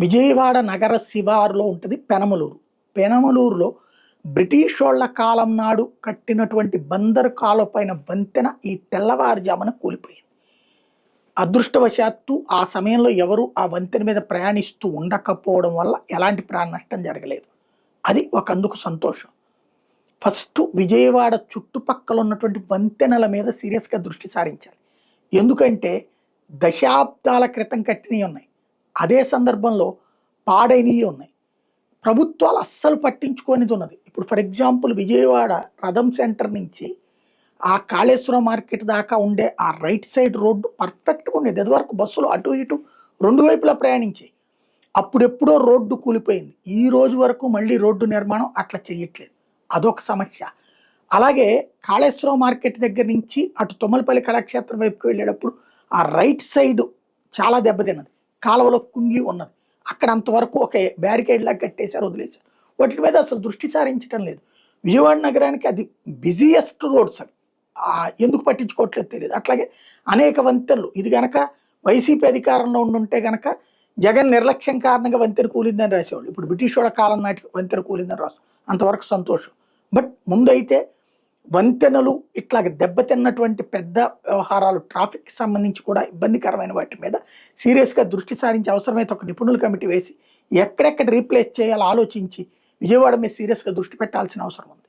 విజయవాడ నగర శివారులో ఉంటుంది పెనమలూరు. పెనమలూరులో బ్రిటిష్ వాళ్ళ కాలం నాడు కట్టినటువంటి బందరు కాలువ పైన వంతెన ఈ తెల్లవారుజామున కూలిపోయింది. అదృష్టవశాత్తు ఆ సమయంలో ఎవరు ఆ వంతెన మీద ప్రయాణిస్తూ ఉండకపోవడం వల్ల ఎలాంటి ప్రాణ నష్టం జరగలేదు. అది ఒకందుకు సంతోషం. ఫస్ట్ విజయవాడ చుట్టుపక్కల ఉన్నటువంటి వంతెనల మీద సీరియస్గా దృష్టి సారించాలి. ఎందుకంటే దశాబ్దాల క్రితం కట్టినవి ఉన్నాయి, అదే సందర్భంలో పాడైనవి ఉన్నాయి. ప్రభుత్వాలు అస్సలు పట్టించుకోనిది ఉన్నది. ఇప్పుడు ఫర్ ఎగ్జాంపుల్ విజయవాడ రథం సెంటర్ నుంచి ఆ కాళేశ్వరం మార్కెట్ దాకా ఉండే ఆ రైట్ సైడ్ రోడ్డు పర్ఫెక్ట్గా ఉండేది. ఇదివరకు బస్సులు అటు ఇటు రెండు వైపులా ప్రయాణించాయి. అప్పుడెప్పుడో రోడ్డు కూలిపోయింది. ఈ రోజు వరకు మళ్ళీ రోడ్డు నిర్మాణం అట్లా చేయట్లేదు. అదొక సమస్య. అలాగే కాళేశ్వరం మార్కెట్ దగ్గర నుంచి అటు తుమ్మలపల్లి కళాక్షేత్రం వైపుకి వెళ్ళేటప్పుడు ఆ రైట్ సైడ్ చాలా దెబ్బతిన్నది, కాలువలో కుంగి ఉన్నది. అక్కడ అంతవరకు ఒక బ్యారికేడ్ లాగా కట్టేశారు, వదిలేశారు. వాటి మీద అసలు దృష్టి సారించడం లేదు. విజయవాడ నగరానికి అది బిజియెస్ట్ రోడ్స్ అవి. ఎందుకు పట్టించుకోవట్లేదు తెలియదు. అట్లాగే అనేక వంతెనలు, ఇది గనక వైసీపీ అధికారంలో ఉండుంటే గనక జగన్ నిర్లక్ష్యం కారణంగా వంతెన కూలిందని రాసేవాళ్ళు. ఇప్పుడు బ్రిటిష్ వాళ్ళ కాలం నాటికి వంతెన కూలిందని రాసు, అంతవరకు సంతోషం. బట్ ముందైతే వంతెనలు ఇట్లాగ దెబ్బతిన్నటువంటి పెద్ద వ్యవహారాలు, ట్రాఫిక్ సంబంధించి కూడా ఇబ్బందికరమైన వాటి మీద సీరియస్గా దృష్టి సారించి అవసరమైతే ఒక నిపుణుల కమిటీ వేసి ఎక్కడెక్కడ రీప్లేస్ చేయాలో ఆలోచించి విజయవాడ మీద సీరియస్గా దృష్టి పెట్టాల్సిన అవసరం ఉంది.